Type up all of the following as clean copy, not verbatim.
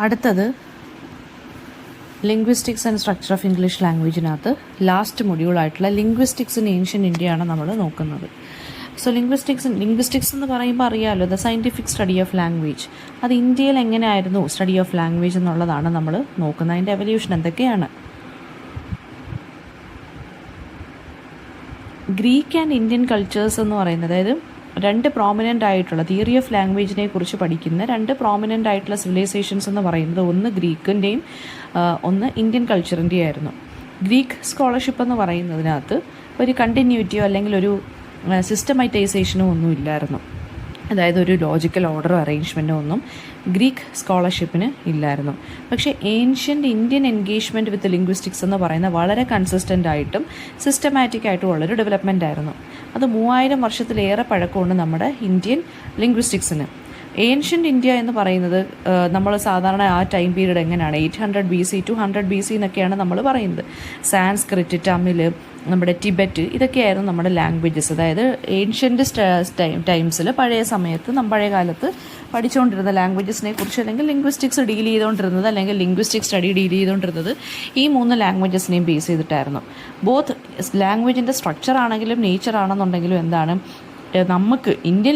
അടുത്തത് linguistics and structure of English ലാംഗ്വേജിനകത്ത് last മൊഡ്യൂളായിട്ടുള്ള ലിംഗ്വിസ്റ്റിക്സ് ഇൻ ഏൻഷ്യൻ്റ് ഇന്ത്യയാണ് നമ്മൾ നോക്കുന്നത്. സോ ലിംഗ്വിസ്റ്റിക്സ് എന്ന് പറയുമ്പോൾ അറിയാമല്ലോ, the scientific study of language. അത് ഇന്ത്യയിൽ എങ്ങനെയായിരുന്നു സ്റ്റഡി ഓഫ് ലാംഗ്വേജ് എന്നുള്ളതാണ് നമ്മൾ നോക്കുന്നത്. അതിൻ്റെ എവല്യൂഷൻ എന്തൊക്കെയാണ്. ഗ്രീക്ക് ആൻഡ് ഇന്ത്യൻ കൾച്ചേഴ്സ് എന്ന് പറയുന്നത്, അതായത് രണ്ട് പ്രോമിനൻ്റ് ആയിട്ടുള്ള തിയറി ഓഫ് ലാംഗ്വേജിനെ കുറിച്ച് പഠിക്കുന്ന രണ്ട് പ്രോമിനൻ്റ് ആയിട്ടുള്ള സിവിലൈസേഷൻസ് എന്ന് പറയുന്നത് ഒന്ന് ഗ്രീക്കിൻ്റെയും ഒന്ന് ഇന്ത്യൻ കൾച്ചറിൻ്റെയും ആയിരുന്നു. ഗ്രീക്ക് സ്കോളർഷിപ്പ് എന്ന് പറയുന്നതിനകത്ത് ഒരു കണ്ടിന്യൂറ്റിയോ അല്ലെങ്കിൽ ഒരു സിസ്റ്റമൈറ്റൈസേഷനോ ഒന്നും ഇല്ലായിരുന്നു. അതായത് ഒരു ലോജിക്കൽ ഓർഡറോ അറേഞ്ച്മെൻറ്റോ ഒന്നും ഗ്രീക്ക് സ്കോളർഷിപ്പിന് ഇല്ലായിരുന്നു. പക്ഷേ ഏൻഷ്യൻ്റ് ഇന്ത്യൻ എൻഗേജ്മെൻറ്റ് വിത്ത് ലിംഗ്വിസ്റ്റിക്സ് എന്ന് പറയുന്ന വളരെ കൺസിസ്റ്റൻ്റ് ആയിട്ടും സിസ്റ്റമാറ്റിക് ആയിട്ടും ഉള്ളൊരു ഡെവലപ്മെൻ്റ് ആയിരുന്നു. അത് 3000 വർഷത്തിലേറെ പഴക്കമുണ്ട് നമ്മുടെ ഇന്ത്യൻ ലിംഗ്വിസ്റ്റിക്സിന്. ഏൻഷ്യൻ്റ് ഇന്ത്യ എന്ന് പറയുന്നത് നമ്മൾ സാധാരണ ആ ടൈം പീരീഡ് എങ്ങനെയാണ്, 800 BC to 100 BC എന്നൊക്കെയാണ് നമ്മൾ പറയുന്നത്. സാൻസ്ക്രിറ്റ്, തമിഴ്, നമ്മുടെ ടിബറ്റ്, ഇതൊക്കെയായിരുന്നു നമ്മുടെ ലാംഗ്വേജസ്. അതായത് ഏൻഷ്യൻ്റ് ടൈംസിൽ പഴയ കാലത്ത് പഠിച്ചുകൊണ്ടിരുന്ന ലാംഗ്വേജസിനെ കുറിച്ച് അല്ലെങ്കിൽ ലിംഗ്വിസ്റ്റിക്സ് ഡീൽ ചെയ്തുകൊണ്ടിരുന്നത് അല്ലെങ്കിൽ ലിംഗ്വിസ്റ്റിക് സ്റ്റഡി ഡീൽ ചെയ്തുകൊണ്ടിരുന്നത് ഈ 3 ലാംഗ്വേജസിനെയും ബേസ് ചെയ്തിട്ടായിരുന്നു. ബോത്ത് ലാംഗ്വേജിൻ്റെ സ്ട്രക്ചർ ആണെങ്കിലും നേച്ചർ ആണെന്നുണ്ടെങ്കിലും എന്താണ്, നമുക്ക് ഇന്ത്യൻ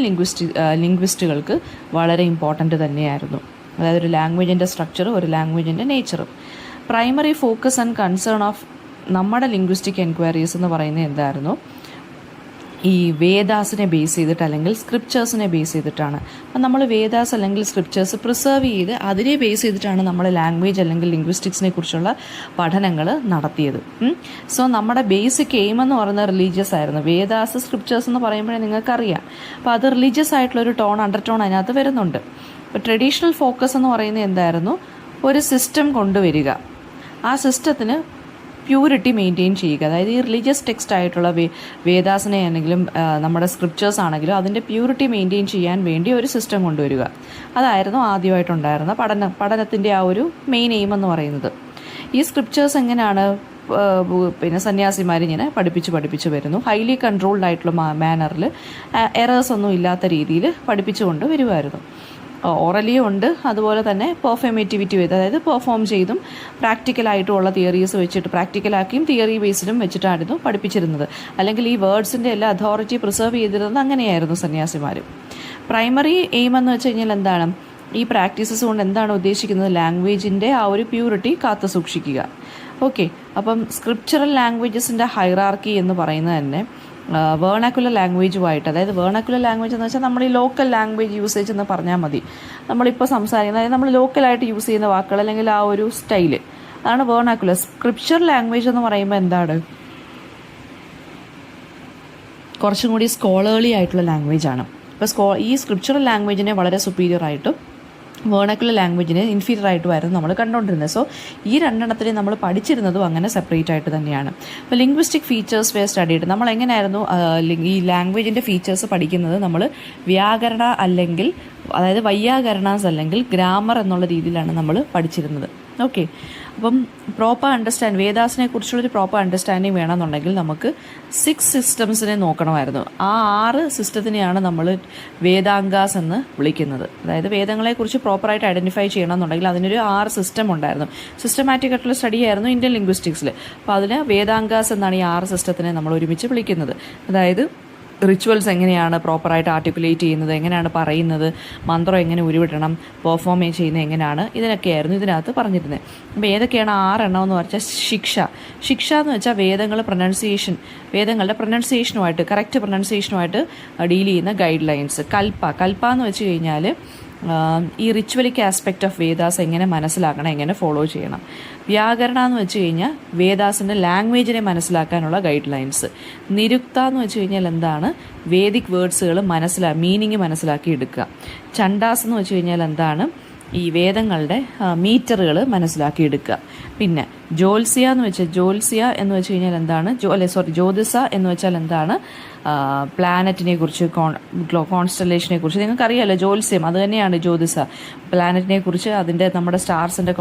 ലിംഗ്വിസ്റ്റുകൾക്ക് വളരെ ഇമ്പോർട്ടൻ്റ് തന്നെയായിരുന്നു. അതായത് ഒരു ലാംഗ്വേജിൻ്റെ സ്ട്രക്ചറും ഒരു ലാംഗ്വേജിൻ്റെ നേച്ചറും. Primary focus and concern of നമ്മുടെ ലിംഗ്വിസ്റ്റിക് എൻക്വയറീസ് എന്ന് പറയുന്നത് എന്തായിരുന്നു, ഈ വേദാസിനെ ബേസ് ചെയ്തിട്ട് അല്ലെങ്കിൽ സ്ക്രിപ്ചേഴ്സിനെ ബേസ് ചെയ്തിട്ടാണ്. അപ്പം നമ്മൾ വേദാസ് അല്ലെങ്കിൽ സ്ക്രിപ്ചേഴ്സ് പ്രിസർവ് ചെയ്ത് അതിനെ ബേസ് ചെയ്തിട്ടാണ് നമ്മൾ ലാംഗ്വേജ് അല്ലെങ്കിൽ ലിംഗ്വിസ്റ്റിക്സിനെ കുറിച്ചുള്ള പഠനങ്ങൾ നടത്തിയത്. സോ നമ്മുടെ ബേസിക് എയിം എന്ന് പറയുന്നത് റിലീജിയസ് ആയിരുന്നു. വേദാസ് സ്ക്രിപ്ചേഴ്സ് എന്ന് പറയുമ്പോഴേ നിങ്ങൾക്കറിയാം. അപ്പോൾ അത് റിലീജിയസ് ആയിട്ടുള്ളൊരു അണ്ടർടോൺ അതിനകത്ത് വരുന്നുണ്ട്. അപ്പോൾ ട്രഡീഷണൽ ഫോക്കസ് എന്ന് പറയുന്നത് എന്തായിരുന്നു, ഒരു സിസ്റ്റം കൊണ്ടുവരിക, ആ സിസ്റ്റത്തിന് പ്യൂരിറ്റി മെയിൻറ്റെയിൻ ചെയ്യുക. അതായത് ഈ റിലീജിയസ് ടെക്സ്റ്റ് ആയിട്ടുള്ള വേദാസിനെ ആണെങ്കിലും നമ്മുടെ സ്ക്രിപ്ചേഴ്സ് ആണെങ്കിലും അതിൻ്റെ പ്യൂരിറ്റി മെയിൻറ്റെയിൻ ചെയ്യാൻ വേണ്ടി ഒരു സിസ്റ്റം കൊണ്ടുവരിക. അതായിരുന്നു ആദ്യമായിട്ടുണ്ടായിരുന്ന പഠനത്തിൻ്റെ ആ ഒരു മെയിൻ എയിം എന്ന് പറയുന്നത്. ഈ സ്ക്രിപ്ചേഴ്സ് എങ്ങനെയാണ് സന്യാസിമാരിങ്ങനെ പഠിപ്പിച്ച് വരുന്നു. ഹൈലി കൺട്രോൾഡ് ആയിട്ടുള്ള മാനറിൽ എറേഴ്സ് ഒന്നും ഇല്ലാത്ത രീതിയിൽ പഠിപ്പിച്ചുകൊണ്ട് വരുമായിരുന്നു. ഓറലിയും ഉണ്ട്, അതുപോലെ തന്നെ പെർഫോമേറ്റിവിറ്റി ചെയ്ത്, അതായത് പെർഫോം ചെയ്തും പ്രാക്ടിക്കലായിട്ടുള്ള തിയറീസ് വെച്ചിട്ട് പ്രാക്ടിക്കലാക്കിയും തിയറി ബേസിലും വെച്ചിട്ടായിരുന്നു പഠിപ്പിച്ചിരുന്നത്. അല്ലെങ്കിൽ ഈ വേർഡ്സിൻ്റെ എല്ലാ അതോറിറ്റി പ്രിസർവ് ചെയ്തിരുന്നത് അങ്ങനെയായിരുന്നു സന്യാസിമാർ. പ്രൈമറി എയിം എന്ന് വെച്ച് കഴിഞ്ഞാൽ എന്താണ്, ഈ പ്രാക്ടീസസ് കൊണ്ട് എന്താണ് ഉദ്ദേശിക്കുന്നത്, ലാംഗ്വേജിൻ്റെ ആ ഒരു പ്യൂരിറ്റി കാത്തു സൂക്ഷിക്കുക. ഓക്കെ, അപ്പം സ്ക്രിപ്ചറൽ ലാംഗ്വേജസിൻ്റെ ഹൈറാർക്കി എന്ന് പറയുന്നത് തന്നെ വേർണാക്കുലർ ലാംഗ്വേജുമായിട്ട്, അതായത് വേർണാക്കുലർ ലാംഗ്വേജ് എന്ന് വെച്ചാൽ നമ്മൾ ഈ ലോക്കൽ ലാംഗ്വേജ് യൂസേജ് എന്ന് പറഞ്ഞാൽ മതി. നമ്മളിപ്പോൾ സംസാരിക്കുന്നത്, അതായത് നമ്മൾ ലോക്കലായിട്ട് യൂസ് ചെയ്യുന്ന വാക്കുകൾ അല്ലെങ്കിൽ ആ ഒരു സ്റ്റൈല്, അതാണ് വേർണാക്കുലർ. സ്ക്രിപ്ചർ ലാംഗ്വേജ് എന്ന് പറയുമ്പോൾ എന്താണ്, കുറച്ചും കൂടി സ്കോളേർലി ആയിട്ടുള്ള ലാംഗ്വേജാണ്. അപ്പോൾ ഈ സ്ക്രിപ്ചറൽ ലാംഗ്വേജിനെ വളരെ സുപ്പീരിയർ ആയിട്ടും വേർണാക്കുലർ ലാംഗ്വേജിനെ ഇൻഫീരിയർ ആയിട്ടുമായിരുന്നു നമ്മൾ കണ്ടുകൊണ്ടിരുന്നത്. സോ ഈ രണ്ടെണ്ണത്തിനെ നമ്മൾ പഠിച്ചിരുന്നതും അങ്ങനെ സെപ്പറേറ്റ് ആയിട്ട് തന്നെയാണ്. അപ്പോൾ ലിംഗ്വിസ്റ്റിക് ഫീച്ചേഴ്സ് വേ സ്റ്റഡിഡ്, നമ്മൾ എങ്ങനെയായിരുന്നു ഈ ലാംഗ്വേജിൻ്റെ ഫീച്ചേഴ്സ് പഠിക്കുന്നത്, നമ്മൾ വ്യാകരണ അല്ലെങ്കിൽ അതായത് വൈയാകരണാസ് അല്ലെങ്കിൽ ഗ്രാമർ എന്നുള്ള രീതിയിലാണ് നമ്മൾ പഠിച്ചിരുന്നത്. ഓക്കെ, അപ്പം വേദാസിനെ കുറിച്ചുള്ളൊരു പ്രോപ്പർ അണ്ടർസ്റ്റാൻഡിങ് വേണമെന്നുണ്ടെങ്കിൽ നമുക്ക് 6 സിസ്റ്റംസിനെ നോക്കണമായിരുന്നു. ആ 6 സിസ്റ്റത്തിനെയാണ് നമ്മൾ വേദാംഗാസ് എന്ന് വിളിക്കുന്നത്. അതായത് വേദങ്ങളെക്കുറിച്ച് പ്രോപ്പറായിട്ട് ഐഡൻറ്റിഫൈ ചെയ്യണമെന്നുണ്ടെങ്കിൽ അതിനൊരു 6 സിസ്റ്റം ഉണ്ടായിരുന്നു. സിസ്റ്റമാറ്റിക് ആയിട്ടുള്ള സ്റ്റഡി ആയിരുന്നു ഇന്ത്യൻ ലിംഗ്വിസ്റ്റിക്സിൽ. അപ്പോൾ അതിന് വേദാംഗാസ് എന്നാണ് ഈ 6 സിസ്റ്റത്തിനെ നമ്മൾ ഒരുമിച്ച് വിളിക്കുന്നത്. അതായത് റിച്വൽസ് എങ്ങനെയാണ് പ്രോപ്പറായിട്ട് ആർട്ടിക്കുലേറ്റ് ചെയ്യുന്നത്, എങ്ങനെയാണ് പറയുന്നത്, മന്ത്രം എങ്ങനെ ഉരുവിടണം, പെർഫോം ചെയ്യുന്നത് എങ്ങനെയാണ്, ഇതിനൊക്കെയായിരുന്നു ഇതിനകത്ത് പറഞ്ഞിരുന്നത്. അപ്പോൾ ഏതൊക്കെയാണ് 6 എണ്ണം എന്ന് വെച്ചാൽ ശിക്ഷ എന്ന് വെച്ചാൽ വേദങ്ങളുടെ പ്രൊനൗൺസിയേഷനുമായിട്ട് കറക്റ്റ് പ്രൊനൗൺസിയേഷനുമായിട്ട് ഡീൽ ചെയ്യുന്ന ഗൈഡ് ലൈൻസ്. കൽപ്പ എന്ന് വെച്ച് കഴിഞ്ഞാൽ ഈ റിച്വലിക് ആസ്പെക്റ്റ് ഓഫ് വേദാസ് എങ്ങനെ മനസ്സിലാക്കണം, എങ്ങനെ ഫോളോ ചെയ്യണം. വ്യാകരണം എന്ന് വെച്ച് കഴിഞ്ഞാൽ വേദാസിൻ്റെ ലാംഗ്വേജിനെ മനസ്സിലാക്കാനുള്ള ഗൈഡ് ലൈൻസ്. നിരുക്ത എന്ന് വെച്ച് കഴിഞ്ഞാൽ എന്താണ്, വേദിക് വേർഡ്സുകൾ മീനിങ് മനസ്സിലാക്കി എടുക്കുക. ചണ്ടാസ് എന്ന് വെച്ച് കഴിഞ്ഞാൽ എന്താണ്, ഈ വേദങ്ങളുടെ മീറ്ററുകൾ മനസ്സിലാക്കി എടുക്കുക. പിന്നെ ജ്യോത്സ്യ എന്ന് വെച്ച് കഴിഞ്ഞാൽ എന്താണ്, ജ്യോതിസ എന്ന് വെച്ചാൽ എന്താണ്, പ്ലാനറ്റിനെ കുറിച്ച്, കോൺസ്റ്റലേഷനെ കുറിച്ച്. നിങ്ങൾക്കറിയാമല്ലോ ജ്യോത്സ്യം അത് തന്നെയാണ് ജ്യോതിസ. പ്ലാനറ്റിനെ കുറിച്ച്, അതിൻ്റെ നമ്മുടെ സ്റ്റാർസിൻ്റെ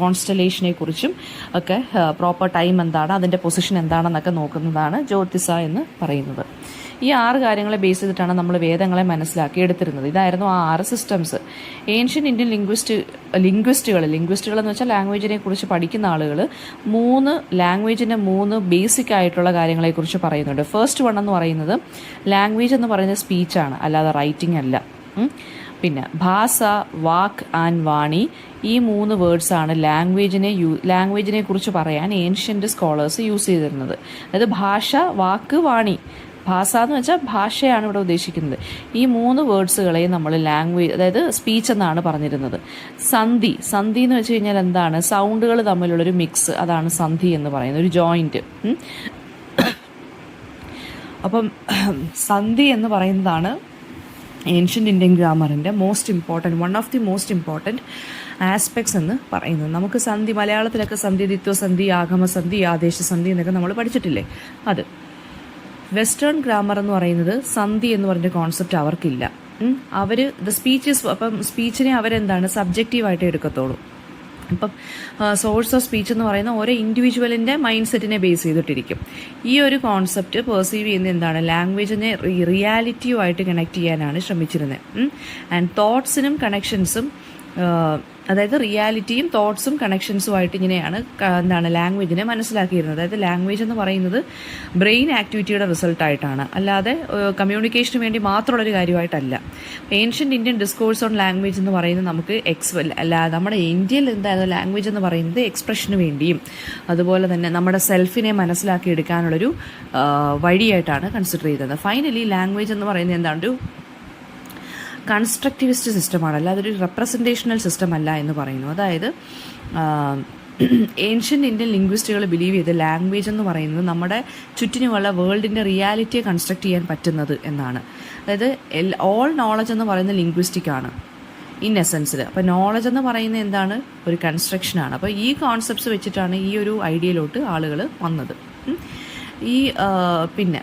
കോൺസ്റ്റലേഷനെ കുറിച്ചും ഒക്കെ പ്രോപ്പർ ടൈം എന്താണ്, അതിൻ്റെ പൊസിഷൻ എന്താണെന്നൊക്കെ നോക്കുന്നതാണ് ജ്യോതിസ എന്ന് പറയുന്നത്. ഈ 6 കാര്യങ്ങളെ ബേസ് ചെയ്തിട്ടാണ് നമ്മൾ വേദങ്ങളെ മനസ്സിലാക്കി എടുത്തിരുന്നത്. ഇതായിരുന്നു ആ 6 സിസ്റ്റംസ്. ഏൻഷ്യൻ ഇന്ത്യൻ ലിംഗ്വിസ്റ്റുകൾ എന്ന് വെച്ചാൽ ലാംഗ്വേജിനെ കുറിച്ച് പഠിക്കുന്ന ആളുകൾ 3 ലാംഗ്വേജിൻ്റെ 3 ബേസിക് ആയിട്ടുള്ള കാര്യങ്ങളെക്കുറിച്ച് പറയുന്നുണ്ട്. ഫസ്റ്റ് വൺ എന്ന് പറയുന്നത് ലാംഗ്വേജ് എന്ന് പറയുന്നത് സ്പീച്ചാണ്, അല്ലാതെ റൈറ്റിംഗ് അല്ല. പിന്നെ ഭാഷ, വാക്ക് ആൻഡ് വാണി, ഈ 3 വേർഡ്സാണ് ലാംഗ്വേജിനെ കുറിച്ച് പറയാൻ ഏൻഷ്യൻ്റ് സ്കോളേഴ്സ് യൂസ് ചെയ്തിരുന്നത്. അതായത് ഭാഷ, വാക്ക്, വാണി. ഭാഷ എന്ന് വെച്ചാൽ ഭാഷയാണ് ഇവിടെ ഉദ്ദേശിക്കുന്നത്. ഈ 3 വേർഡ്സുകളെ നമ്മൾ ലാംഗ്വേജ്, അതായത് സ്പീച്ച് എന്നാണ് പറഞ്ഞിരുന്നത്. സന്ധി എന്ന് വെച്ച് കഴിഞ്ഞാൽ എന്താണ്? സൗണ്ടുകൾ തമ്മിലുള്ളൊരു മിക്സ്, അതാണ് സന്ധി എന്ന് പറയുന്നത്, ഒരു ജോയിൻറ്റ്. അപ്പം സന്ധി എന്ന് പറയുന്നതാണ് ഏൻഷ്യൻ്റ് ഇന്ത്യൻ ഗ്രാമറിൻ്റെ one of the most important aspects എന്ന് പറയുന്നത്. നമുക്ക് സന്ധി, മലയാളത്തിലൊക്കെ സന്ധി, ദ്വിത്വസന്ധി, ആഗമസന്ധി, ആദേശസന്ധി എന്നൊക്കെ നമ്മൾ പഠിച്ചിട്ടില്ലേ? അത് വെസ്റ്റേൺ ഗ്രാമർ എന്ന് പറയുന്നത് സന്ധി എന്ന് പറഞ്ഞ കോൺസെപ്റ്റ് അവർക്കില്ല. അവർ അപ്പം സ്പീച്ചിനെ അവരെന്താണ് സബ്ജക്റ്റീവായിട്ട് എടുക്കത്തുള്ളൂ. ഇപ്പം സോഴ്സ് ഓഫ് സ്പീച്ച് എന്ന് പറയുന്ന ഓരോ ഇൻഡിവിജ്വലിൻ്റെ മൈൻഡ് സെറ്റിനെ ബേസ് ചെയ്തിട്ടിരിക്കും. ഈ ഒരു കോൺസെപ്റ്റ് പെർസീവ് ചെയ്യുന്ന എന്താണ്? ലാംഗ്വേജിനെ റിയാലിറ്റിയുമായിട്ട് കണക്ട് ചെയ്യാനാണ് ശ്രമിച്ചിരുന്നത്. ആൻഡ് തോട്ട്സിനും കണക്ഷൻസും, അതായത് റിയാലിറ്റിയും തോട്ട്സും കണക്ഷൻസുമായിട്ട് ഇങ്ങനെയാണ് എന്താണ് ലാംഗ്വേജിനെ മനസ്സിലാക്കിയിരുന്നത്. അതായത് ലാംഗ്വേജ് എന്ന് പറയുന്നത് ബ്രെയിൻ ആക്ടിവിറ്റിയുടെ റിസൾട്ടായിട്ടാണ്, അല്ലാതെ കമ്മ്യൂണിക്കേഷന് വേണ്ടി മാത്രമുള്ളൊരു കാര്യമായിട്ടല്ല. Ancient Indian discourse on language എന്ന് പറയുന്നത് നമുക്ക് നമ്മുടെ ഇന്ത്യയിൽ എന്തായിരുന്നു ലാംഗ്വേജ് എന്ന് പറയുന്നത് എക്സ്പ്രഷന് വേണ്ടിയും അതുപോലെ തന്നെ നമ്മുടെ സെൽഫിനെ മനസ്സിലാക്കിയെടുക്കാനുള്ളൊരു വഴിയായിട്ടാണ് കൺസിഡർ ചെയ്തത്. ഫൈനലി ലാംഗ്വേജ് എന്ന് പറയുന്നത് എന്താണ്? ഒരു കൺസ്ട്രക്റ്റിവിസ്റ്റ് സിസ്റ്റമാണ്, അല്ലാതെ ഒരു റെപ്രസെൻറ്റേഷണൽ സിസ്റ്റം അല്ല എന്ന് പറയുന്നു. അതായത് ഏൻഷ്യൻ്റ് ഇന്ത്യൻ ലിംഗ്വിസ്റ്റുകൾ ബിലീവ് ചെയ്ത് ലാംഗ്വേജ് എന്ന് പറയുന്നത് നമ്മുടെ ചുറ്റിനുമുള്ള വേൾഡിൻ്റെ റിയാലിറ്റിയെ കൺസ്ട്രക്ട് ചെയ്യാൻ പറ്റുന്നത് എന്നാണ്. അതായത് ഓൾ നോളജ് എന്ന് പറയുന്നത് ലിംഗ്വിസ്റ്റിക് ആണ് ഇൻ എസെൻസിൽ. അപ്പോൾ നോളജ് എന്ന് പറയുന്നത് എന്താണ്? ഒരു കൺസ്ട്രക്ഷനാണ്. അപ്പോൾ ഈ കോൺസെപ്റ്റ്സ് വെച്ചിട്ടാണ് ഈ ഒരു ഐഡിയയിലോട്ട് ആളുകൾ വന്നത്. പിന്നെ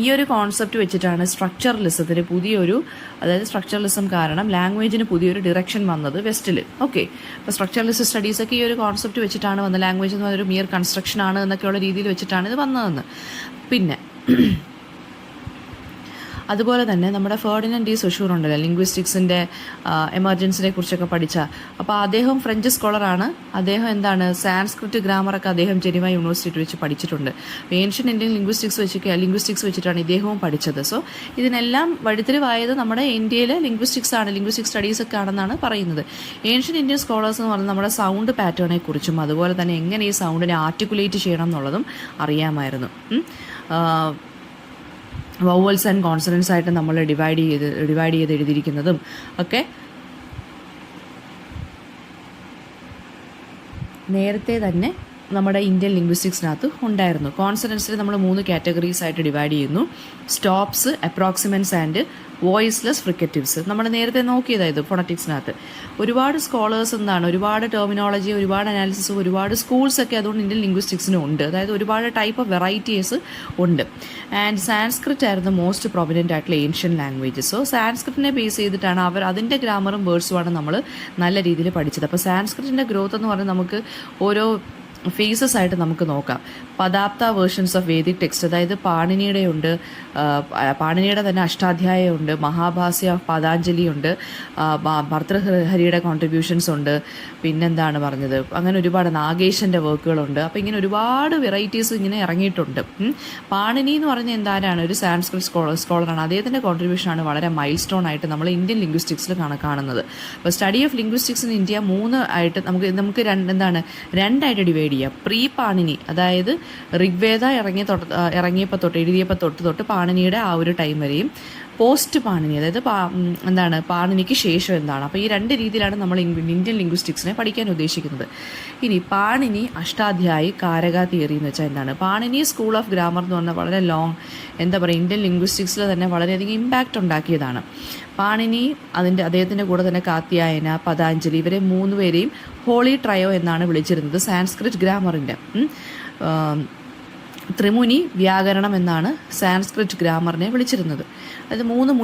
ഈ ഒരു കോൺസെപ്റ്റ് വെച്ചിട്ടാണ് സ്ട്രക്ചറലിസത്തിന് അതായത് സ്ട്രക്ചറലിസം കാരണം ലാംഗ്വേജിന് പുതിയൊരു ഡിറക്ഷൻ വന്നത് വെസ്റ്റിൽ. ഓക്കെ, അപ്പോൾ സ്ട്രക്ചറലിസ്റ്റ് സ്റ്റഡീസൊക്കെ ഈ ഒരു കോൺസെപ്റ്റ് വെച്ചിട്ടാണ് വന്നത്. ലാംഗ്വേജ് എന്ന് പറഞ്ഞൊരു മിയർ കൺസ്ട്രക്ഷൻ ആണ് എന്നൊക്കെയുള്ള രീതിയിൽ വെച്ചിട്ടാണ് ഇത് വന്നതെന്ന്. പിന്നെ അതുപോലെ തന്നെ നമ്മുടെ ഫെർഡിനൻഡ് ഡി സൊഷൂർ ഉണ്ടല്ലോ, ലിംഗ്വിസ്റ്റിക്സിൻ്റെ എമർജൻസിനെ കുറിച്ചൊക്കെ പഠിച്ച, അപ്പോൾ അദ്ദേഹം ഫ്രഞ്ച് സ്കോളറാണ്. അദ്ദേഹം എന്താണ് സാൻസ്ക്രിറ്റ് ഗ്രാമറൊക്കെ അദ്ദേഹം ജനീവ യൂണിവേഴ്സിറ്റി വെച്ച് പഠിച്ചിട്ടുണ്ട്. ഏൻഷ്യൻ ഇന്ത്യൻ ലിംഗ്വിസ്റ്റിക്സ് വെച്ചിട്ടാണ് ഇദ്ദേഹവും പഠിച്ചത്. സോ ഇതിനെല്ലാം വഴിത്തിരിവായത് നമ്മുടെ ഇന്ത്യയിലെ ലിംഗ്വിസ്റ്റിക് സ്റ്റഡീസ് ഒക്കെ ആണെന്നാണ് പറയുന്നത്. ഏൻഷ്യൻ ഇന്ത്യൻ സ്കോളേഴ്സ് എന്ന് പറയുന്നത് നമ്മുടെ സൗണ്ട് പാറ്റേണെ കുറിച്ചും അതുപോലെ തന്നെ എങ്ങനെ ഈ സൗണ്ടിനെ ആർട്ടിക്കുലേറ്റ് ചെയ്യണം എന്നുള്ളതും അറിയാമായിരുന്നു. വൗവൽസ് ആൻഡ് കോൺസണൻസ് ആയിട്ട് നമ്മൾ ഡിവൈഡ് ചെയ്ത് എഴുതിയിരിക്കുന്നതും ഒക്കെ നേരത്തെ തന്നെ നമ്മുടെ ഇന്ത്യൻ ലിംഗ്വിസ്റ്റിക്സിനകത്ത് ഉണ്ടായിരുന്നു. കോൺസണൻസിൽ നമ്മൾ 3 കാറ്റഗറീസ് ആയിട്ട് ഡിവൈഡ് ചെയ്യുന്നു: സ്റ്റോപ്സ്, അപ്രോക്സിമൻസ് ആൻഡ് വോയിസ്ലെസ് ഫ്രിക്കറ്റീവ്സ്. നമ്മൾ നേരത്തെ നോക്കിയതായത് ഫോണറ്റിക്സിനകത്ത് ഒരുപാട് സ്കോളേഴ്സ് ഒരുപാട് ടെർമിനോളജി, ഒരുപാട് അനാലിസിസ്, ഒരുപാട് സ്കൂൾസൊക്കെ അതുകൊണ്ട് ഇന്ത്യൻ ലിംഗ്വിസ്റ്റിക്സിന് ഉണ്ട്. അതായത് ഒരുപാട് ടൈപ്പ് ഓഫ് വെറൈറ്റീസ് ഉണ്ട്. ആൻഡ് സാൻസ്ക്രിറ്റ് ആയിരുന്നു മോസ്റ്റ് പ്രൊമിനൻ്റ് ആയിട്ടുള്ള ഏൻഷ്യൻ ലാംഗ്വേജസ്. സോ സാൻസ്ക്രിറ്റിനെ ബേസ് ചെയ്തിട്ടാണ് അതിൻ്റെ ഗ്രാമറും വേർഡ്സുമാണ് നമ്മൾ നല്ല രീതിയിൽ പഠിച്ചത്. അപ്പോൾ സാൻസ്ക്രിറ്റിൻ്റെ ഗ്രോത്ത് എന്ന് പറയുന്നത് നമുക്ക് ഓരോ ഫേസസ് ആയിട്ട് നമുക്ക് നോക്കാം. പദാപ്ത വേർഷൻസ് ഓഫ് വേദിക് ടെക്സ്റ്റ്, അതായത് പാണിനിയുടെ തന്നെ അഷ്ടാധ്യായമുണ്ട്, മഹാഭാസ്യ ഓഫ് പതാഞ്ജലി ഉണ്ട്, ഭർതൃഹരിയുടെ കോൺട്രിബ്യൂഷൻസ് ഉണ്ട്, പിന്നെന്താണ് പറഞ്ഞത്, അങ്ങനെ ഒരുപാട് നാഗേശൻ്റെ വർക്കുകളുണ്ട്. അപ്പോൾ ഇങ്ങനെ ഒരുപാട് വെറൈറ്റീസ് ഇങ്ങനെ ഇറങ്ങിയിട്ടുണ്ട്. പാണിനി എന്ന് പറഞ്ഞാൽ എന്താരാണ്? ഒരു സാൻസ്ക്രിറ്റ് സ്കോളറാണ്. അദ്ദേഹത്തിൻ്റെ കോൺട്രിബ്യൂഷനാണ് വളരെ മൈൽ സ്റ്റോൺ ആയിട്ട് നമ്മൾ ഇന്ത്യൻ ലിംഗ്വിസ്റ്റിക്സിൽ കാണുന്നത്. അപ്പോൾ study of linguistics in India 3 ആയിട്ട് നമുക്ക് രണ്ടായിട്ട് ഡിവൈഡ് ചെയ്യാം. പ്രീ പാണിനി, അതായത് ഋഗ്വേദ എഴുതിയപ്പോൾ തൊട്ട് പാണിനിയുടെ ആ ഒരു ടൈം വരെയും, പോസ്റ്റ് പാണിനി, അതായത് പാണിനിക്ക് ശേഷം എന്താണ്. അപ്പോൾ ഈ 2 രീതിയിലാണ് നമ്മൾ ഇന്ത്യൻ ലിംഗ്വിസ്റ്റിക്സിനെ പഠിക്കാൻ ഉദ്ദേശിക്കുന്നത്. ഇനി പാണിനി അഷ്ടാധ്യായി കാരക തിയറി എന്ന് വെച്ചാൽ എന്താണ്? പാണിനി സ്കൂൾ ഓഫ് ഗ്രാമർ എന്ന് പറഞ്ഞാൽ വളരെ ഇന്ത്യൻ ലിംഗ്വിസ്റ്റിക്സിൽ തന്നെ വളരെയധികം ഇമ്പാക്റ്റ് ഉണ്ടാക്കിയതാണ്. പാണിനി അദ്ദേഹത്തിൻ്റെ കൂടെ തന്നെ കാത്യായന, പതാഞ്ജലി, ഇവരെ 3 പേരെയും ഹോളി ട്രയോ എന്നാണ് വിളിച്ചിരുന്നത് സാൻസ്ക്രിറ്റ് ഗ്രാമറിൻ്റെ. ത്രിമുനി വ്യാകരണം എന്നാണ് സാൻസ്ക്രിറ്റ് ഗ്രാമറിനെ വിളിച്ചിരുന്നത്. അതായത് 3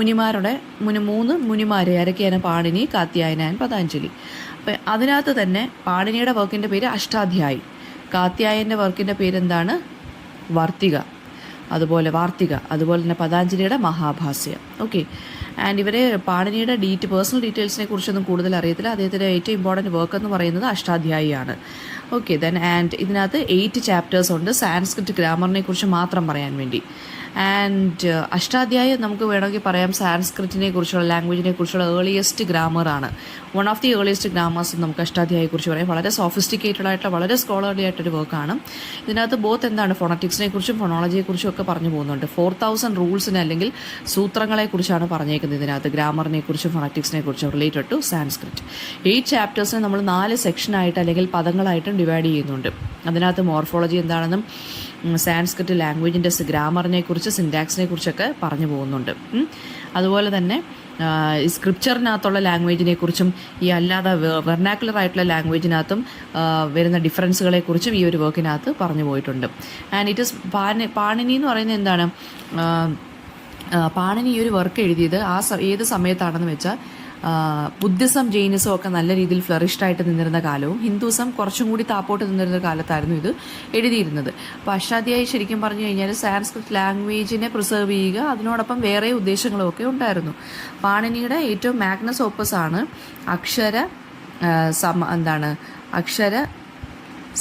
മുനിമാരെ ആരൊക്കെയാണ്? പാണിനി, കാത്യായന, പതാഞ്ജലി. അപ്പം അതിനകത്ത് തന്നെ പാണിനിയുടെ വർക്കിൻ്റെ പേര് അഷ്ടാധ്യായി, കാത്യായൻ്റെ വർക്കിൻ്റെ പേരെന്താണ്? വർത്തിക. അതുപോലെ വാർത്തിക, അതുപോലെ തന്നെ പതാഞ്ജലിയുടെ മഹാഭാഷ്യ. ഓക്കെ, ആൻഡ് ഇവരെ പാണിനിയുടെ പേഴ്സണൽ ഡീറ്റെയിൽസിനെ കുറിച്ചൊന്നും കൂടുതൽ അറിയത്തില്ല. അദ്ദേഹത്തിൻ്റെ ഏറ്റവും ഇമ്പോർട്ടൻറ്റ് വർക്ക് എന്ന് പറയുന്നത് അഷ്ടാധ്യായിയാണ്. ഓക്കെ, ദെൻ ആൻഡ് ഇതിനകത്ത് 8 ചാപ്റ്റേഴ്സ് ഉണ്ട് സാൻസ്ക്രിറ്റ് ഗ്രാമറിനെ കുറിച്ച് മാത്രം പറയാൻ വേണ്ടി. ആൻഡ് അഷ്ടാധ്യായം നമുക്ക് വേണമെങ്കിൽ പറയാം സാൻസ്ക്രിറ്റിനെ കുറിച്ചുള്ള ലാംഗ്വേജിനെ കുറിച്ചുള്ള ഏർലിയസ്റ്റ് ഗ്രാമറാണ്. One of the earliest grammars നമുക്ക് അഷ്ടാധ്യായെക്കുറിച്ച് പറയാം. വളരെ സോഫിസ്റ്റിക്കേറ്റഡ് ആയിട്ടുള്ള വളരെ സ്കോളർലി ആയിട്ടൊരു വർക്കാണ്. ഇതിനകത്ത് ബോത്ത് എന്താണ് ഫോണറ്റിക്സിനെ കുറിച്ചും ഫോണോളജിയെക്കുറിച്ചും ഒക്കെ പറഞ്ഞു പോകുന്നുണ്ട്. 4000 റൂൾസിനെ അല്ലെങ്കിൽ സൂത്രങ്ങളെക്കുറിച്ചാണ് പറഞ്ഞേക്കുന്നത് ഇതിനകത്ത്, ഗ്രാമറിനെ കുറിച്ചും ഫോണറ്റിക്സിനെ കുറിച്ചും റിലേറ്റഡ് ടു സാൻസ്ക്രിറ്റ്. 8 ചാപ്റ്റേഴ്സിനെ നമ്മൾ 4 സെക്ഷനായിട്ട് അല്ലെങ്കിൽ പദങ്ങളായിട്ടും ഡിവൈഡ് ചെയ്യുന്നുണ്ട്. അതിനകത്ത് മോർഫോളജി എന്താണെന്നും സാൻസ്ക്രിറ്റ് ലാംഗ്വേജിൻ്റെ ഗ്രാമറിനെ കുറിച്ച് സിൻറ്റാക്സിനെ കുറിച്ചൊക്കെ പറഞ്ഞു പോകുന്നുണ്ട്. അതുപോലെ തന്നെ ഈ സ്ക്രിപ്ചറിനകത്തുള്ള ലാംഗ്വേജിനെ കുറിച്ചും ഈ അല്ലാതെ വെർനാക്കുലർ ആയിട്ടുള്ള ലാംഗ്വേജിനകത്തും വരുന്ന ഡിഫറൻസുകളെ കുറിച്ചും ഈ ഒരു വർക്കിനകത്ത് പറഞ്ഞു പോയിട്ടുണ്ട്. ആൻഡ് ഇറ്റ് ഇസ് പാണിനി എന്ന് പറയുന്നത് എന്താണ്, പാണിനി ഈ ഒരു വർക്ക് എഴുതിയത് ഏത് സമയത്താണെന്ന് വെച്ചാൽ ബുദ്ധിസം ജൈനിസം ഒക്കെ നല്ല രീതിയിൽ ഫ്ലറിഷ്ഡായിട്ട് നിന്നിരുന്ന കാലവും ഹിന്ദുസം കുറച്ചും കൂടി താപ്പോട്ട് നിന്നിരുന്ന കാലത്തായിരുന്നു ഇത് എഴുതിയിരുന്നത്. അപ്പോൾ അഷ്ടാധ്യായി ശരിക്കും പറഞ്ഞു കഴിഞ്ഞാൽ സാൻസ്ക്രിറ്റ് ലാംഗ്വേജിനെ പ്രിസർവ് ചെയ്യുക, അതിനോടൊപ്പം വേറെ ഉദ്ദേശങ്ങളുമൊക്കെ ഉണ്ടായിരുന്നു. പാണിനിയുടെ ഏറ്റവും മാഗ്നസ് ഓപ്പസ് ആണ് അക്ഷര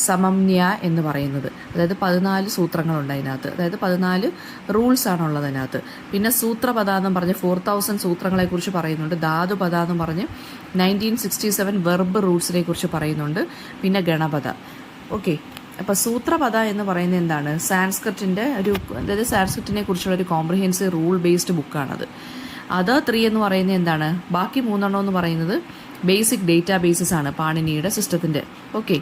സമമ്യ എന്ന് പറയുന്നത്. അതായത് 14 സൂത്രങ്ങളുണ്ട് അതിനകത്ത്, അതായത് 14 റൂൾസാണുള്ളത് അതിനകത്ത്. പിന്നെ സൂത്രപദ എന്നും പറഞ്ഞ് 4000 സൂത്രങ്ങളെക്കുറിച്ച് പറയുന്നുണ്ട്. ധാതുപദ എന്നും പറഞ്ഞ് 1967 വെർബ് റൂൾസിനെ കുറിച്ച് പറയുന്നുണ്ട്. പിന്നെ ഗണപദ. ഓക്കെ, അപ്പോൾ സൂത്രപദ എന്ന് പറയുന്നത് എന്താണ്, അതായത് സാൻസ്ക്രിറ്റിനെ കുറിച്ചുള്ള ഒരു കോംപ്രിഹെൻസീവ് റൂൾ ബേസ്ഡ് ബുക്കാണത്. അതർ 3 എന്ന് പറയുന്നത് എന്താണ്, ബാക്കി 3 എന്ന് പറയുന്നത് ബേസിക് ഡേറ്റാ ബേസസ് ആണ് പാണിനിയുടെ സിസ്റ്റത്തിൻ്റെ. ഓക്കെ,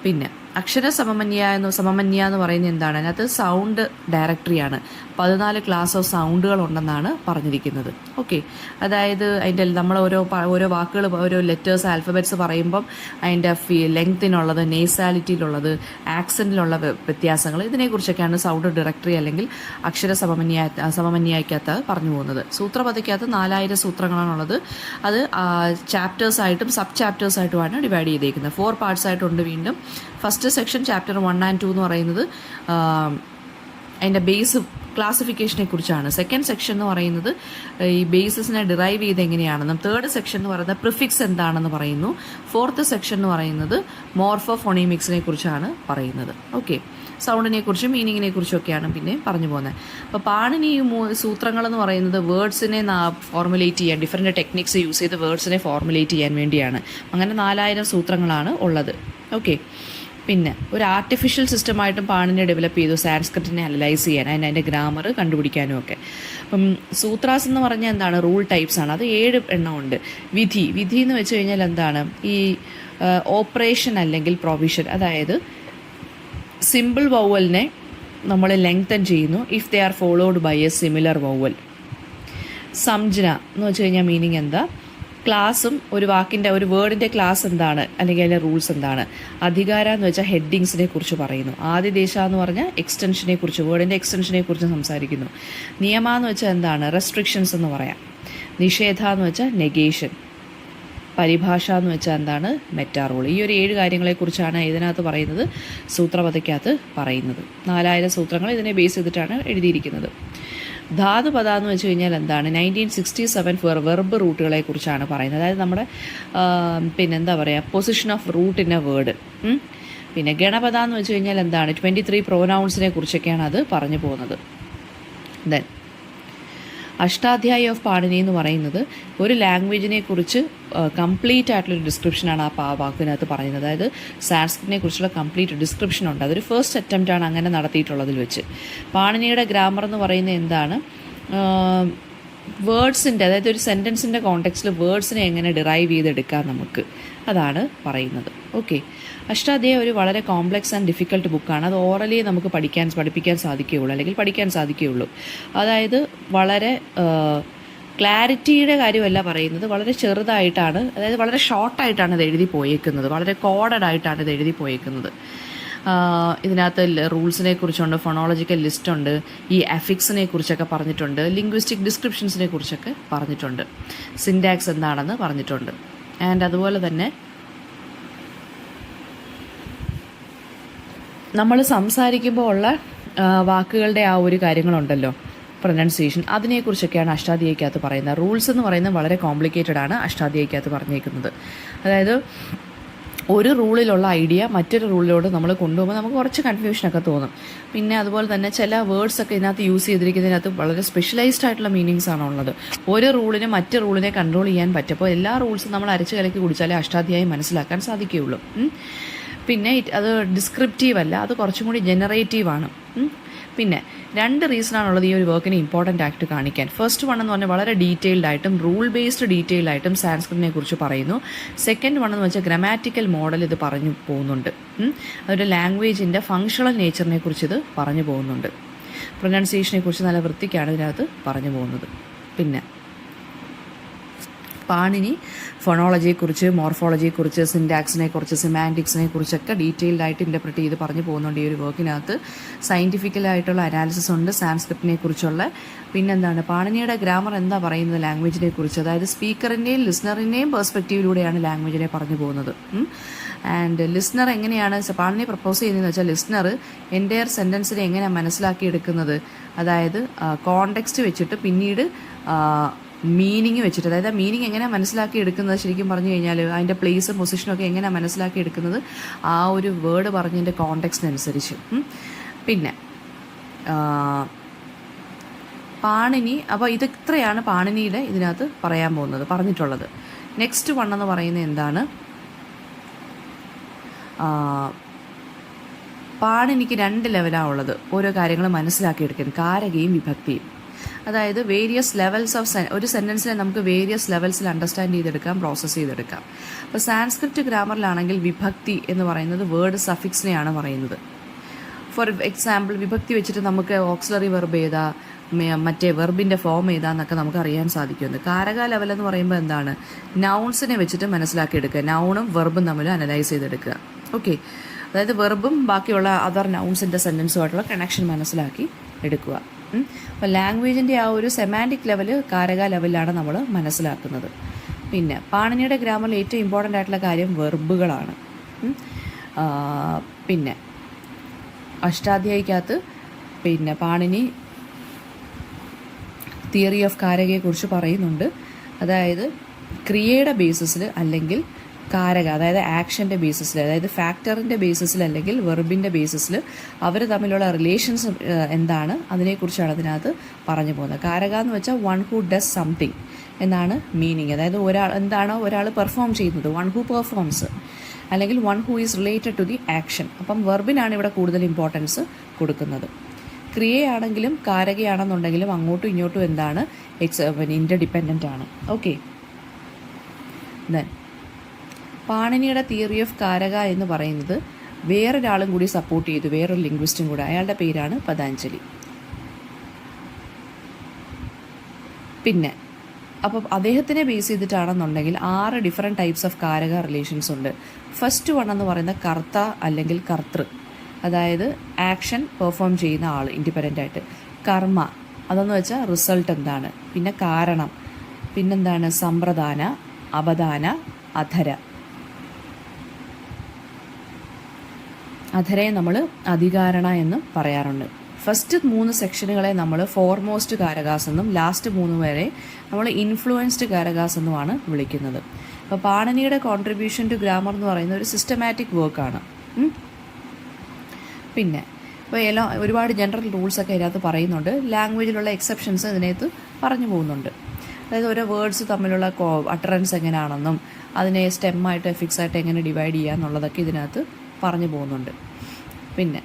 പിന്നെ അക്ഷര സമമന്യ എന്ന് പറയുന്നത് എന്താണ്, അതിനകത്ത് സൗണ്ട് ഡയറക്ടറിയാണ്. 14 ക്ലാസ് ഓഫ് സൗണ്ടുകൾ ഉണ്ടെന്നാണ് പറഞ്ഞിരിക്കുന്നത്. ഓക്കെ, അതായത് അതിൻ്റെ നമ്മൾ ഓരോ വാക്കുകൾ ഓരോ ലെറ്റേഴ്സ് ആൽഫബറ്റ്സ് പറയുമ്പം അതിൻ്റെ ലെങ്ത്തിനുള്ളത്, നേസാലിറ്റിയിലുള്ളത്, ആക്സൻറ്റിലുള്ള വ്യത്യാസങ്ങൾ, ഇതിനെക്കുറിച്ചൊക്കെയാണ് സൗണ്ട് ഡയറക്ടറി അല്ലെങ്കിൽ അക്ഷര സമമന്യായ്ക്കകത്ത് പറഞ്ഞു പോകുന്നത്. സൂത്രപദയ്ക്കകത്ത് 4000 സൂത്രങ്ങളാണുള്ളത്. അത് ചാപ്റ്റേഴ്സായിട്ടും സബ് ചാപ്റ്റേഴ്സായിട്ടുമാണ് ഡിവൈഡ് ചെയ്തേക്കുന്നത്. 4 പാർട്സ് ആയിട്ടുണ്ട്. വീണ്ടും ഫസ്റ്റ് സെക്ഷൻ ചാപ്റ്റർ 1 and 2 എന്ന് പറയുന്നത് അതിൻ്റെ ബേസ് ക്ലാസിഫിക്കേഷനെ കുറിച്ചാണ്. സെക്കൻഡ് സെക്ഷൻ എന്ന് പറയുന്നത് ഈ ബേസിസിനെ ഡിറൈവ് ചെയ്ത് എങ്ങനെയാണെന്നും. തേർഡ് സെക്ഷൻ എന്ന് പറയുന്നത് പ്രിഫിക്സ് എന്താണെന്ന് പറയുന്നു. ഫോർത്ത് സെക്ഷൻ എന്ന് പറയുന്നത് മോർഫോഫോണീമിക്സിനെ കുറിച്ചാണ് പറയുന്നത്. ഓക്കെ, സൗണ്ടിനെ കുറിച്ചും മീനിങ്ങിനെ കുറിച്ചും ഒക്കെയാണ് പിന്നെ പറഞ്ഞു പോകുന്നത്. അപ്പോൾ പാണിനി സൂത്രങ്ങളെന്ന് പറയുന്നത് വേർഡ്സിനെ ഫോർമുലേറ്റ് ചെയ്യാൻ, ഡിഫറെൻറ്റ് ടെക്നിക്സ് യൂസ് ചെയ്ത് വേർഡ്സിനെ ഫോർമുലേറ്റ് ചെയ്യാൻ വേണ്ടിയാണ്. അങ്ങനെ 4000 സൂത്രങ്ങളാണ് ഉള്ളത്. ഓക്കെ, പിന്നെ ഒരു ആർട്ടിഫിഷ്യൽ സിസ്റ്റമായിട്ടും പാണിനി ഡെവലപ്പ് ചെയ്തു സാൻസ്ക്രിറ്റിനെ അനലൈസ് ചെയ്യാൻ, അതിൻ്റെ ഗ്രാമർ കണ്ടുപിടിക്കാനും ഒക്കെ. അപ്പം സൂത്രാസ് എന്ന് പറഞ്ഞാൽ എന്താണ്, റൂൾ ടൈപ്സ് ആണ്. അത് 7 എണ്ണം ഉണ്ട്. വിധി എന്ന് വെച്ച് കഴിഞ്ഞാൽ എന്താണ്, ഈ ഓപ്പറേഷൻ അല്ലെങ്കിൽ പ്രൊവിഷൻ, അതായത് സിമ്പിൾ വൗവലിനെ നമ്മൾ ലെങ്തൻ ചെയ്യുന്നു if they are followed by a similar vowel. സംജ്ഞ എന്ന് വെച്ച് കഴിഞ്ഞാൽ മീനിങ് എന്താ, ക്ലാസ്സും ഒരു വേർഡിൻ്റെ ക്ലാസ് എന്താണ് അല്ലെങ്കിൽ അതിൻ്റെ റൂൾസ് എന്താണ്. അധികാര എന്ന് വെച്ചാൽ ഹെഡിങ്സിനെ കുറിച്ച് പറയുന്നു. ആദിദേശ എന്ന് പറഞ്ഞാൽ എക്സ്റ്റൻഷനെ കുറിച്ച്, വേർഡിൻ്റെ എക്സ്റ്റൻഷനെ കുറിച്ച് സംസാരിക്കുന്നു. നിയമ എന്ന് വെച്ചാൽ എന്താണ്, റെസ്ട്രിക്ഷൻസ് എന്ന് പറയാം. നിഷേധ എന്ന് വെച്ചാൽ നെഗേഷൻ. പരിഭാഷ എന്ന് വെച്ചാൽ എന്താണ്, മെറ്റാ റൂൾ. ഈ ഒരു 7 കാര്യങ്ങളെക്കുറിച്ചാണ് ഇതിനകത്ത് പറയുന്നത്, സൂത്രപദയ്ക്കകത്ത് പറയുന്നത്. 4000 സൂത്രങ്ങൾ ഇതിനെ ബേസ് ചെയ്തിട്ടാണ് എഴുതിയിരിക്കുന്നത്. ധാതുപദ എന്ന് വെച്ച് കഴിഞ്ഞാൽ എന്താണ്, 1967 വെർബ് റൂട്ടുകളെ കുറിച്ചാണ് പറയുന്നത്. അതായത് നമ്മുടെ പിന്നെന്താ പറയുക, position of root in a word. പിന്നെ ഗണപദ എന്ന് വെച്ച് കഴിഞ്ഞാൽ എന്താണ്, 23 പ്രൊനൗൺസിനെ കുറിച്ചൊക്കെയാണ് അത് പറഞ്ഞു പോകുന്നത്. ദെൻ അഷ്ടാധ്യായി ഓഫ് പാണിനി എന്ന് പറയുന്നത് ഒരു ലാംഗ്വേജിനെ കുറിച്ച് കംപ്ലീറ്റ് ആയിട്ടുള്ളൊരു ഡിസ്ക്രിപ്ഷനാണ് ആ വാക്കിനകത്ത് പറയുന്നത്. അതായത് സാൻസ്ക്രിറ്റിനെ കുറിച്ചുള്ള കംപ്ലീറ്റ് ഡിസ്ക്രിപ്ഷൻ ഉണ്ട്. അതൊരു ഫസ്റ്റ് അറ്റംപ്റ്റ് ആണ് അങ്ങനെ നടത്തിയിട്ടുള്ളതിൽ വെച്ച്. പാണിനിയുടെ ഗ്രാമർ എന്ന് പറയുന്നത് എന്താണ്, വേർഡ്സിൻ്റെ, അതായത് ഒരു സെൻറ്റൻസിൻ്റെ കോണ്ടെക്സ്റ്റിൽ വേർഡ്സിനെ എങ്ങനെ ഡിറൈവ് ചെയ്തെടുക്കാം നമുക്ക്, അതാണ് പറയുന്നത്. ഓക്കെ, അഷ്ടാധ്യായി ഒരു വളരെ കോംപ്ലക്സ് ആൻഡ് ഡിഫിക്കൽട്ട് ബുക്കാണ്. അത് ഓറലി നമുക്ക് പഠിപ്പിക്കാൻ സാധിക്കുകയുള്ളൂ, അല്ലെങ്കിൽ പഠിക്കാൻ സാധിക്കുകയുള്ളൂ. അതായത് വളരെ ക്ലാരിറ്റിയുടെ കാര്യമല്ല പറയുന്നത്, വളരെ ചെറുതായിട്ടാണ്, അതായത് വളരെ ഷോർട്ടായിട്ടാണ് ഇത് എഴുതി പോയേക്കുന്നത്, വളരെ കോഡഡ് ആയിട്ടാണ് ഇത് എഴുതി പോയേക്കുന്നത്. ഇതിനകത്ത് റൂൾസിനെ കുറിച്ചുണ്ട്, ഫോണോളജിക്കൽ ലിസ്റ്റുണ്ട്, ഈ അഫിക്സിനെ കുറിച്ചൊക്കെ പറഞ്ഞിട്ടുണ്ട്, ലിംഗ്വിസ്റ്റിക് ഡിസ്ക്രിപ്ഷൻസിനെ കുറിച്ചൊക്കെ പറഞ്ഞിട്ടുണ്ട്, സിൻറ്റാക്സ് എന്താണെന്ന് പറഞ്ഞിട്ടുണ്ട്. ആൻഡ് അതുപോലെ തന്നെ നമ്മൾ സംസാരിക്കുമ്പോൾ ഉള്ള വാക്കുകളുടെ ആ ഒരു കാര്യങ്ങളുണ്ടല്ലോ, പ്രൊനൗൺസിയേഷൻ, അതിനെക്കുറിച്ചൊക്കെയാണ് അഷ്ടാധ്യായിക്കകത്ത് പറയുന്നത്. റൂൾസ് എന്ന് പറയുന്നത് വളരെ കോംപ്ലിക്കേറ്റഡ് ആണ് അഷ്ടാധ്യായിക്കകത്ത് പറഞ്ഞേക്കുന്നത്. അതായത് ഒരു റൂളിലുള്ള ഐഡിയ മറ്റൊരു റൂളിലോട്ട് നമ്മൾ കൊണ്ടുപോകുമ്പോൾ നമുക്ക് കുറച്ച് കൺഫ്യൂഷനൊക്കെ തോന്നും. പിന്നെ അതുപോലെ തന്നെ ചില വേർഡ്സൊക്കെ ഇതിനകത്ത് യൂസ് ചെയ്തിരിക്കുന്നതിനകത്ത് വളരെ സ്പെഷ്യലൈസ്ഡ് ആയിട്ടുള്ള മീനിങ്സ് ആണ് ഉള്ളത്. ഒരു റൂളിന് മറ്റ് റൂളിനെ കൺട്രോൾ ചെയ്യാൻ പറ്റും. അപ്പോൾ എല്ലാ റൂൾസും നമ്മൾ അരച്ച് കലക്കി കുടിച്ചാലേ അഷ്ടാധ്യായം മനസ്സിലാക്കാൻ സാധിക്കുകയുള്ളൂ. പിന്നെ അത് ഡിസ്ക്രിപ്റ്റീവ് അല്ല, അത് കുറച്ചും കൂടി ജനറേറ്റീവാണ്. പിന്നെ 2 റീസണാണുള്ളത് ഈ ഒരു വർക്കിന് ഇമ്പോർട്ടൻ്റ് ആയിട്ട് കാണിക്കാൻ. ഫസ്റ്റ് വൺ എന്ന് പറഞ്ഞാൽ വളരെ ഡീറ്റെയിൽഡ് ആയിട്ടും റൂൾ ബേസ്ഡ് ഡീറ്റെയിൽഡ് ആയിട്ടും സാൻസ്ക്രിറ്റിനെ കുറിച്ച് പറയുന്നു. സെക്കൻഡ് വൺ എന്ന് വെച്ചാൽ ഗ്രാമാറ്റിക്കൽ മോഡൽ ഇത് പറഞ്ഞു പോകുന്നുണ്ട്. അതൊരു ലാംഗ്വേജിൻ്റെ ഫങ്ഷണൽ നേച്ചറിനെ കുറിച്ച് ഇത് പറഞ്ഞു പോകുന്നുണ്ട്. പ്രൊനൗൺസിയേഷനെ കുറിച്ച് നല്ല വൃത്തിക്കാണ് ഇതിനകത്ത് പറഞ്ഞു പോകുന്നത്. പിന്നെ പാണിനി ഫോണോളജിയെക്കുറിച്ച്, മോർഫോളജിയെക്കുറിച്ച്, സിൻറ്റാക്സിനെക്കുറിച്ച്, സിമാൻറ്റിക്സിനെ കുറിച്ചൊക്കെ ഡീറ്റെയിൽഡ് ആയിട്ട് ഇൻ്റർപ്രറ്റ് ചെയ്ത് പറഞ്ഞു പോകുന്നുണ്ട് ഈ ഒരു വർക്കിനകത്ത്. സയൻറ്റിഫിക്കലായിട്ടുള്ള അനാലിസിസ് ഉണ്ട് സാൻസ്ക്രിറ്റിനെ കുറിച്ചുള്ള. പിന്നെന്താണ്, പാണിനിയുടെ ഗ്രാമർ എന്താ പറയുന്നത് ലാംഗ്വേജിനെ കുറിച്ച്, അതായത് സ്പീക്കറിൻ്റെയും ലിസ്ണറിൻ്റെയും പെർസ്പെക്റ്റീവിലൂടെയാണ് ലാംഗ്വേജിനെ പറഞ്ഞു പോകുന്നത്. ആൻഡ് ലിസ്ണർ എങ്ങനെയാണ് പാണിനി പ്രപ്പോസ് ചെയ്യുന്നതെന്ന് വെച്ചാൽ, ലിസ്ണർ എൻ്റയർ സെൻറ്റൻസിനെ എങ്ങനെയാണ് മനസ്സിലാക്കിയെടുക്കുന്നത്, അതായത് കോണ്ടെക്സ്റ്റ് വെച്ചിട്ട് പിന്നീട് മീനിങ് വെച്ചിട്ട്, അതായത് ആ മീനിങ് എങ്ങനെ മനസ്സിലാക്കി എടുക്കുന്നത്, ശരിക്കും പറഞ്ഞു കഴിഞ്ഞാൽ അതിൻ്റെ പ്ലേസും പൊസിഷനും ഒക്കെ എങ്ങനെ മനസ്സിലാക്കി എടുക്കുന്നത് ആ ഒരു വേർഡ് പറഞ്ഞതിൻ്റെ കോണ്ടെക്സ്റ്റിനനുസരിച്ച്. പിന്നെ പാണിനി, അപ്പോൾ ഇത്രയാണ് പാണിനിയുടെ ഇതിനകത്ത് പറഞ്ഞിട്ടുള്ളത്. നെക്സ്റ്റ് വൺ എന്ന് പറയുന്നത് എന്താണ്, പാണിനിക്ക് 2 ലെവലാണ് ഉള്ളത് ഓരോ കാര്യങ്ങൾ മനസ്സിലാക്കിയെടുക്കാൻ, കാരകയും വിഭക്തിയും. അതായത് വേരിയസ് ലെവൽസ് ഓഫ് ഒരു സെൻറ്റൻസിനെ നമുക്ക് വേരിയസ് ലെവൽസിൽ അണ്ടർസ്റ്റാൻഡ് ചെയ്തെടുക്കാം, പ്രോസസ്സ് ചെയ്തെടുക്കാം. അപ്പോൾ സാൻസ്ക്രിറ്റ് ഗ്രാമറിലാണെങ്കിൽ വിഭക്തി എന്ന് പറയുന്നത് വേർഡ് സഫിക്സിനെയാണ് പറയുന്നത്. ഫോർ എക്സാമ്പിൾ, വിഭക്തി വെച്ചിട്ട് നമുക്ക് ഓക്സിലറി വെർബ് ഏതാ, മറ്റേ വെർബിൻ്റെ ഫോം ഏതാന്നൊക്കെ നമുക്ക് അറിയാൻ സാധിക്കുമെന്ന്. കാരക ലെവൽ എന്ന് പറയുമ്പോൾ എന്താണ്, നൗൺസിനെ വെച്ചിട്ട് മനസ്സിലാക്കിയെടുക്കുക, നൗണും വെർബും തമ്മിൽ അനലൈസ് ചെയ്തെടുക്കുക. ഓക്കെ, അതായത് വെർബും ബാക്കിയുള്ള അതർ നൗൺസിൻ്റെ സെൻറ്റൻസുമായിട്ടുള്ള കണക്ഷൻ മനസ്സിലാക്കി എടുക്കുക. അപ്പോൾ ലാംഗ്വേജിൻ്റെ ആ ഒരു സെമാൻറ്റിക് ലെവൽ കാരക ലെവലിലാണ് നമ്മൾ മനസ്സിലാക്കുന്നത്. പിന്നെ പാണിനിയുടെ ഗ്രാമറിൽ ഏറ്റവും ഇമ്പോർട്ടൻ്റ് ആയിട്ടുള്ള കാര്യം വെർബുകളാണ്. പിന്നെ അഷ്ടാധ്യായിക്കകത്ത് പിന്നെ പാണിനി തിയറി ഓഫ് കാരകയെക്കുറിച്ച് പറയുന്നുണ്ട്. അതായത് ക്രിയയുടെ ബേസിസിൽ അല്ലെങ്കിൽ കാരക, അതായത് ആക്ഷൻ്റെ ബേസിസിൽ, അതായത് ഫാക്ടറിൻ്റെ ബേസിസിൽ അല്ലെങ്കിൽ വെർബിൻ്റെ ബേസിസിൽ അവർ തമ്മിലുള്ള റിലേഷൻസ് എന്താണ് അതിനെക്കുറിച്ചാണ് അതിനകത്ത് പറഞ്ഞു പോകുന്നത്. കാരക എന്ന് വെച്ചാൽ വൺ ഹൂ ഡസ് സംതിങ് എന്നാണ് മീനിങ്. അതായത് ഒരാൾ പെർഫോം ചെയ്യുന്നത്, വൺ ഹൂ പെർഫോംസ്, അല്ലെങ്കിൽ one who is related to the action. അപ്പം വെർബിനാണ് ഇവിടെ കൂടുതൽ ഇമ്പോർട്ടൻസ് കൊടുക്കുന്നത്. ക്രിയയാണെങ്കിലും കാരകയാണെന്നുണ്ടെങ്കിലും അങ്ങോട്ടും ഇങ്ങോട്ടും എന്താണ് ഇൻ്റർഡിപ്പെൻഡൻ്റ് ആണ്. ഓക്കെ, ദെൻ പാണിനിയുടെ തിയറി ഓഫ് കാരക എന്ന് പറയുന്നത് വേറൊരാളും കൂടി സപ്പോർട്ട് ചെയ്തു, വേറൊരു ലിംഗ്വിസ്റ്റും കൂടെ. അയാളുടെ പേരാണ് പതാഞ്ജലി. പിന്നെ അപ്പോൾ അദ്ദേഹത്തിനെ ബേസ് ചെയ്തിട്ടാണെന്നുണ്ടെങ്കിൽ 6 ഡിഫറെൻറ്റ് ടൈപ്സ് ഓഫ് കാരക റിലേഷൻസ് ഉണ്ട്. ഫസ്റ്റ് വൺ എന്ന് പറയുന്നത് കർത്ത അല്ലെങ്കിൽ കർത്തൃ, അതായത് ആക്ഷൻ പെർഫോം ചെയ്യുന്ന ആൾ ഇൻഡിപെൻഡൻ്റ് ആയിട്ട്. കർമ്മ, അതെന്ന് വെച്ചാൽ റിസൾട്ട് എന്താണ്. പിന്നെ കാരണം, പിന്നെന്താണ് സമ്പ്രദാന, അപദാന, അധര. അധരയെ നമ്മൾ അധികാരണ എന്നും പറയാറുണ്ട്. ഫസ്റ്റ് 3 സെക്ഷനുകളെ നമ്മൾ ഫോർമോസ്റ്റ് കാരകാസ് എന്നും ലാസ്റ്റ് 3 വരെ നമ്മൾ ഇൻഫ്ലുവൻസ്ഡ് കാരകാസ് എന്നുമാണ് വിളിക്കുന്നത്. അപ്പോൾ പാണിനിയുടെ കോൺട്രിബ്യൂഷൻ ടു ഗ്രാമർ എന്ന് പറയുന്ന ഒരു സിസ്റ്റമാറ്റിക് വർക്കാണ്. പിന്നെ ഇപ്പോൾ ഒരുപാട് ജനറൽ റൂൾസൊക്കെ ഇതിനകത്ത് പറയുന്നുണ്ട്. ലാംഗ്വേജിലുള്ള എക്സെപ്ഷൻസ് ഇതിനകത്ത് പറഞ്ഞു പോകുന്നുണ്ട്. അതായത് ഓരോ വേർഡ്സ് തമ്മിലുള്ള അട്ടറൻസ് എങ്ങനെയാണെന്നും അതിനെ സ്റ്റെമ്മായിട്ട് ഫിക്സായിട്ട് എങ്ങനെ ഡിവൈഡ് ചെയ്യുക എന്നുള്ളതൊക്കെ ഇതിനകത്ത് പറഞ്ഞു പോകുന്നുണ്ട്. പിന്നെ